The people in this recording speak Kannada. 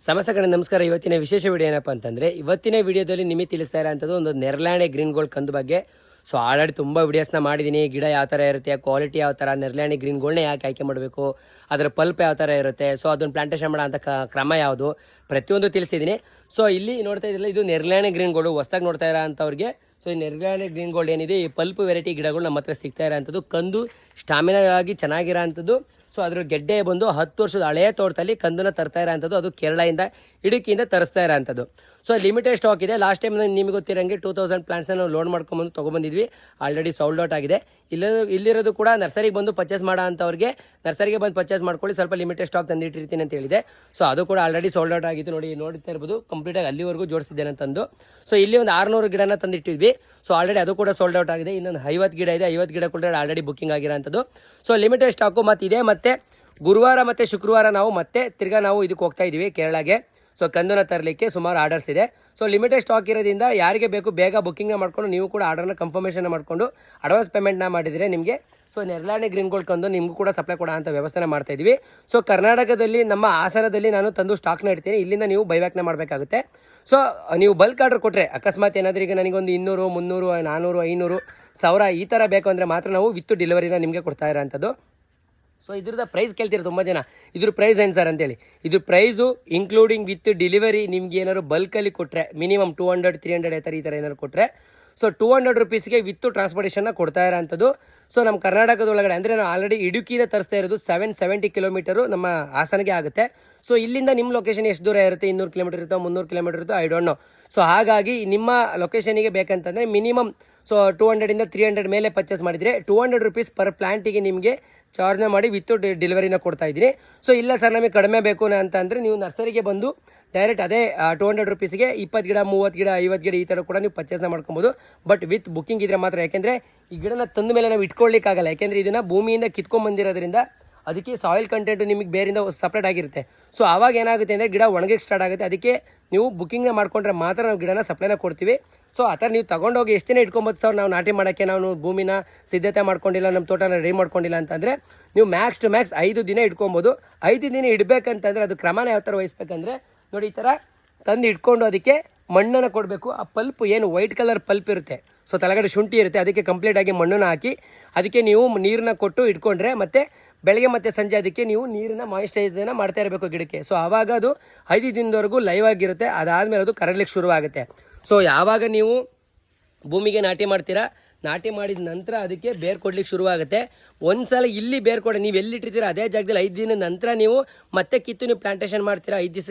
ಸಮಸ್ತ ಕಡೆ ನಮಸ್ಕಾರ. ಇವತ್ತಿನ ವಿಶೇಷ ವಿಡಿಯೋ ಏನಪ್ಪ ಅಂತಂದರೆ, ಇವತ್ತಿನ ವಿಡಿಯೋದಲ್ಲಿ ನಿಮಗೆ ತಿಳಿಸ್ತಾ ಇರೋಂಥದ್ದು ಒಂದು ನೆರ್ಲ್ಯಾಂಡ್ ಗ್ರೀನ್ ಗೋಲ್ಡ್ ಕಂದು ಬಗ್ಗೆ. ಸೊ ಆಲ್ರೆಡಿ ತುಂಬ ವಿಡಿಯೋಸ್ನ ಮಾಡಿದ್ದೀನಿ. ಗಿಡ ಯಾವ ಥರ ಇರುತ್ತೆ, ಕ್ವಾಲಿಟಿ ಯಾವ ಥರ, ನೆರ್ಲ್ಯಾಂಡ್ ಗ್ರೀನ್ ಗೋಲ್ಡ್ನೇ ಯಾಕೆ ಆಯ್ಕೆ ಮಾಡಬೇಕು, ಅದರ ಪಲ್ಪ್ ಯಾವ ಥರ ಇರುತ್ತೆ, ಸೊ ಅದನ್ನು ಪ್ಲಾಂಟೇಷನ್ ಮಾಡೋ ಅಂಥ ಕ್ರಮ ಯಾವುದು, ಪ್ರತಿಯೊಂದು ತಿಳಿಸಿದ್ದೀನಿ. ಸೊ ಇಲ್ಲಿ ನೋಡ್ತಾ ಇದ್ದಿಲ್ಲ, ಇದು ನೆರ್ಲ್ಯಾಂಡ್ ಗ್ರೀನ್ ಗೋಲ್ಡ್ ಹೊಸ್ದಾಗಿ ನೋಡ್ತಾ ಇರೋ ಅಂಥವ್ರಿಗೆ. ಸೊ ಈ ನೆರ್ಲ್ಯಾಂಡ್ ಗ್ರೀನ್ ಗೋಲ್ಡ್ ಏನಿದೆ, ಈ ಪಲ್ಪ್ ವೆರೈಟಿ ಗಿಡಗಳು ನಮ್ಮ ಹತ್ರ ಸಿಗ್ತಾ ಇರೋಂಥದ್ದು. ಕಂದು ಸ್ಟಾಮಿನಾ ಆಗಿ ಚೆನ್ನಾಗಿರೋ ಅಂಥದ್ದು. ಸೊ ಅದ್ರ ಗೆಡ್ಡೆ ಬಂದು 10 ವರ್ಷದ ಹಳೆಯ ತೋಟದಲ್ಲಿ ಕಂದನ್ನ ತರ್ತಾ ಇರೋಂಥದ್ದು. ಅದು ಕೇರಳದಿಂದ ಇಡುಕಿಯಿಂದ ತರಿಸ್ತಾ ಇರೋಂಥದ್ದು. ಸೊ ಲಿಮಿಟೆಡ್ ಸ್ಟಾಕ್ ಇದೆ. ಲಾಸ್ಟ್ ಟೈಮ್ ನಿಮಗೆ ಗೊತ್ತಿರೋಂಗೆ 2000 ಪ್ಲಾಂಟ್ಸ್ನ ನಾವು ಲೋಡ್ ಮಾಡ್ಕೊಂಬಂದು ತೊಗೊಬಂದಿದ್ವಿ. ಆಲ್ರೆಡಿ ಸೋಲ್ಡ್ ಔಟ್ ಆಗಿದೆ. ಇಲ್ಲಿರೋದು ಕೂಡ ನರ್ಸರಿಗೆ ಬಂದು ಪರ್ಚೇಸ್ ಮಾಡೋ ಅಂಥವ್ರಿಗೆ ನರ್ಸರಿಗೆ ಬಂದು ಪರ್ಚೇಸ್ ಮಾಡ್ಕೊಳ್ಳಿ, ಸ್ವಲ್ಪ ಲಿಮಿಟೆಡ್ ಸ್ಟಾಕ್ ತಂದಿಟ್ಟಿರ್ತೀನಿ ಅಂತ ಹೇಳಿದೆ. ಸೊ ಅದು ಕೂಡ ಆಲ್ರೆಡಿ ಸೋಲ್ಡ್ ಔಟ್ ಆಗಿತ್ತು. ನೋಡ್ತಾ ಇರ್ಬೋದು, ಕಂಪ್ಲೀಟಾಗಿ ಅಲ್ಲಿವರೆಗೂ ಜೋಡಿಸಿದ್ದೇನೆ ಅಂತಂದು. ಸೊ ಇಲ್ಲಿ ಒಂದು 600 ಗಿಡನ ತಂದಿಟ್ಟಿದ್ವಿ. ಸೊ ಆಲ್ರೆಡಿ ಅದು ಕೂಡ ಸೋಲ್ಡ್ ಔಟ್ ಆಗಿದೆ. ಇನ್ನೊಂದು 50 ಗಿಡ ಇದೆ. 50 ಗಿಡ ಕೂಡ ಆಲ್ರೆಡಿ ಬುಕ್ಕಿಂಗ್ ಆಗಿರೋಂಥದ್ದು. ಸೊ ಲಿಮಿಟೆಡ್ ಸ್ಟಾಕು ಮತ್ತಿದೆ. ಮತ್ತು ಗುರುವಾರ ಮತ್ತು ಶುಕ್ರವಾರ ನಾವು ಮತ್ತೆ ತಿರ್ಗಾ ನಾವು ಇದಕ್ಕೆ ಹೋಗ್ತಾ ಇದ್ದೀವಿ ಕೇರಳಗೆ. ಸೊ ಕಂದನ ತರಲಿಕ್ಕೆ ಸುಮಾರು ಆರ್ಡರ್ಸ್ ಇದೆ. ಸೊ ಲಿಮಿಟೆಡ್ ಸ್ಟಾಕ್ ಇರೋದ್ರಿಂದ ಯಾರಿಗೆ ಬೇಕು ಬೇಗ ಬುಕ್ಕಿಂಗ್ನ ಮಾಡ್ಕೊಂಡು ನೀವು ಕೂಡ ಆರ್ಡರ್ನ ಕನ್ಫರ್ಮೇಷನ್ ಮಾಡಿಕೊಂಡು ಅಡ್ವಾನ್ಸ್ ಪೇಮೆಂಟ್ನ ಮಾಡಿದರೆ ನಿಮಗೆ ಸೊ ನೆರ್ಲ್ಯಾಂಡ್ ಗ್ರೀನ್ ಗೋಲ್ಡ್ ಕಂದು ನಿಮಗೂ ಕೂಡ ಸಪ್ಲೈ ಕೊಡೋ ಅಂತ ವ್ಯವಸ್ಥೆನ ಮಾಡ್ತಾ ಇದ್ದೀವಿ. ಸೊ ಕರ್ನಾಟಕದಲ್ಲಿ ನಮ್ಮ ಹಾಸನದಲ್ಲಿ ನಾನು ತಂದು ಸ್ಟಾಕ್ನ ಇಡ್ತೀನಿ. ಇಲ್ಲಿಂದ ನೀವು ಬೈಬ್ಯಾಕ್ನ ಮಾಡಬೇಕಾಗುತ್ತೆ. ಸೊ ನೀವು ಬಲ್ಕ್ ಆರ್ಡರ್ ಕೊಟ್ಟರೆ, ಅಕಸ್ಮಾತ್ ಏನಾದರೂ ಈಗ ನನಗೊಂದು 200, 300, 400, 500, 1000 ಈ ಥರ ಬೇಕು ಅಂದರೆ ಮಾತ್ರ ನಾವು ವಿತ್ ಡೆಲಿವರಿನ ನಿಮಗೆ ಕೊಡ್ತಾ ಇರೋಂಥದ್ದು. ಸೊ ಇದ್ರದ್ದು ಪ್ರೈಸ್ ಕೇಳ್ತೀರಿ ತುಂಬ ಜನ, ಇದ್ರ ಪ್ರೈಸ್ ಏನು ಸರ್ ಅಂತೇಳಿ. ಇದ್ರ ಪ್ರೈಸು ಇನ್ಕ್ಲೂಡಿಂಗ್ ವಿತ್ ಡೆಲಿವರಿ ನಿಮ್ಗೆ ಏನಾದ್ರು ಬಲ್ಕಲ್ಲಿ ಕೊಟ್ಟರೆ ಮಿನಿಮಮ್ 200, 300 ಈ ಥರ ಏನಾದ್ರು ಕೊಟ್ಟರೆ ಸೊ 200 ರುಪೀಸ್ಗೆ ವಿತ್ ಟ್ರಾನ್ಸ್ಪೋರ್ಟೇಷನ್ನ ಕೊಡ್ತಾ ಇರೋಂಥದ್ದು. ಸೊ ನಮ್ಮ ಕರ್ನಾಟಕದೊಳಗಡೆ ಅಂದರೆ ನಾವು ಆಲ್ರೆಡಿ ಇಡುಕಿಯಿಂದ ತರಿಸ್ತಾ ಇರೋದು 770 ಕಿಲೋಮೀಟರು ನಮ್ಮ ಹಾಸನಿಗೆ ಆಗುತ್ತೆ. ಸೊ ಇಲ್ಲಿಂದ ನಿಮ್ಮ ಲೊಕೇಶನ್ ಎಷ್ಟು ದೂರ ಇರುತ್ತೆ, 200 ಕಿಲೋಮೀಟರ್ ಇರುತ್ತೋ, 300 ಕಿಲೋಮೀಟರ್ ಇರುತ್ತೋ, ಐ ಡೋಂಟ್ ನೋ. ಸೊ ಹಾಗಾಗಿ ನಿಮ್ಮ ಲೊಕೇಶನಿಗೆ ಬೇಕಂತಂದರೆ ಮಿನಿಮಮ್ ಸೊ 200ಇಂದ 300 ಮೇಲೆ ಪರ್ಚೇಸ್ ಮಾಡಿದರೆ 200 ರುಪೀಸ್ ಪರ್ ಪ್ಲಾಂಟಿಗೆ ನಿಮಗೆ ಚಾರ್ಜ್ನ ಮಾಡಿ ವಿತ್ ಡೆಲಿವರಿನ ಕೊಡ್ತಾ ಇದ್ದೀನಿ. ಸೊ ಇಲ್ಲ ಸರ್ ನಮಗೆ ಕಡಿಮೆ ಬೇಕು ಅಂತ ಅಂದರೆ ನೀವು ನರ್ಸರಿಗೆ ಬಂದು ಡೈರೆಕ್ಟ್ ಅದೇ 200 ರುಪೀಸ್ಗೆ 20 ಗಿಡ, 30 ಗಿಡ, 50 ಗಿಡ ಈ ಥರ ಕೂಡ ನೀವು ಪರ್ಚೇಸ್ನ ಮಾಡ್ಕೊಬೋದು. ಬಟ್ ವಿತ್ ಬುಕ್ಕಿಂಗ್ ಇದ್ರೆ ಮಾತ್ರ. ಯಾಕೆಂದರೆ ಈ ಗಿಡನ ತಂದ ಮೇಲೆ ನಾವು ಇಟ್ಕೊಳ್ಳಿಕ್ಕಾಗಲ್ಲ. ಯಾಕೆಂದರೆ ಇದನ್ನು ಭೂಮಿಯಿಂದ ಕಿತ್ಕೊಂಡ್ಬಂದಿರೋದ್ರಿಂದ ಅದಕ್ಕೆ ಸಾಯಿಲ್ ಕಂಟೆಂಟು ನಿಮಗೆ ಬೇರಿಂದ ಸಪ್ರೇಟ್ ಆಗಿರುತ್ತೆ. ಸೊ ಆವಾಗ ಏನಾಗುತ್ತೆ ಅಂದರೆ ಗಿಡ ಒಣಗಕ್ಕೆ ಸ್ಟಾರ್ಟ್ ಆಗುತ್ತೆ. ಅದಕ್ಕೆ ನೀವು ಬುಕ್ಕಿಂಗ್ನ ಮಾಡ್ಕೊಂಡ್ರೆ ಮಾತ್ರ ನಾವು ಗಿಡನ ಸಪ್ಲೈನ ಕೊಡ್ತೀವಿ. ಸೊ ಆ ಥರ ನೀವು ತೊಗೊಂಡೋಗಿ ಎಷ್ಟು ದಿನ ಇಟ್ಕೊಬೋದು ಸರ್, ನಾವು ನಾಟಿ ಮಾಡೋಕ್ಕೆ ನಾವು ಭೂಮಿನ ಸಿದ್ಧತೆ ಮಾಡ್ಕೊಂಡಿಲ್ಲ, ನಮ್ಮ ತೋಟನ ರೆಡಿ ಮಾಡ್ಕೊಂಡಿಲ್ಲ ಅಂತಂದರೆ ನೀವು ಮ್ಯಾಕ್ಸ್ ಟು ಮ್ಯಾಕ್ಸ್ 5 ದಿನ ಇಟ್ಕೊಬೋದು. 5 ದಿನ ಇಡಬೇಕಂತಂದರೆ ಅದು ಕ್ರಮನ ಯಾವ ಥರ ವಹಿಸ್ಬೇಕಂದ್ರೆ ನೋಡಿ, ಈ ಥರ ತಂದು ಇಟ್ಕೊಂಡು ಅದಕ್ಕೆ ಮಣ್ಣನ್ನು ಕೊಡಬೇಕು. ಆ ಪಲ್ಪ್ ಏನು ವೈಟ್ ಕಲರ್ ಪಲ್ಪ್ ಇರುತ್ತೆ, ಸೊ ತಳಗಡೆ ಶುಂಠಿ ಇರುತ್ತೆ, ಅದಕ್ಕೆ ಕಂಪ್ಲೀಟಾಗಿ ಮಣ್ಣನ್ನು ಹಾಕಿ ಅದಕ್ಕೆ ನೀವು ನೀರನ್ನ ಕೊಟ್ಟು ಇಟ್ಕೊಂಡ್ರೆ ಮತ್ತು ಬೆಳಗ್ಗೆ ಮತ್ತು ಸಂಜೆ ಅದಕ್ಕೆ ನೀವು ನೀರನ್ನ ಮಾಯಿಶ್ಚರೈಸರ್ನ ಮಾಡ್ತಾ ಇರಬೇಕು ಗಿಡಕ್ಕೆ. ಸೊ ಆವಾಗ ಅದು 5 ದಿನದವರೆಗೂ ಲೈವ್ ಆಗಿರುತ್ತೆ. ಅದಾದಮೇಲೆ ಅದು ಕರಗಲಿಕ್ಕೆ ಶುರುವಾಗುತ್ತೆ. ಸೊ ಯಾವಾಗ ನೀವು ಭೂಮಿಗೆ ನಾಟಿ ಮಾಡ್ತೀರಾ, ನಾಟಿ ಮಾಡಿದ ನಂತರ ಅದಕ್ಕೆ ಬೇರು ಕೊಡ್ಲಿಕ್ಕೆ ಶುರುವಾಗುತ್ತೆ. ಒಂದು ಸಲ ಇಲ್ಲಿ ಬೇರು ಕೊಡಿ, ನೀವು ಎಲ್ಲಿಟ್ಟಿರ್ತೀರ ಅದೇ ಜಾಗದಲ್ಲಿ 5 ದಿನದ ನಂತರ ನೀವು ಮತ್ತೆ ಕಿತ್ತು ನೀವು ಪ್ಲಾಂಟೇಷನ್ ಮಾಡ್ತೀರಾ. 5 ದಿವಸ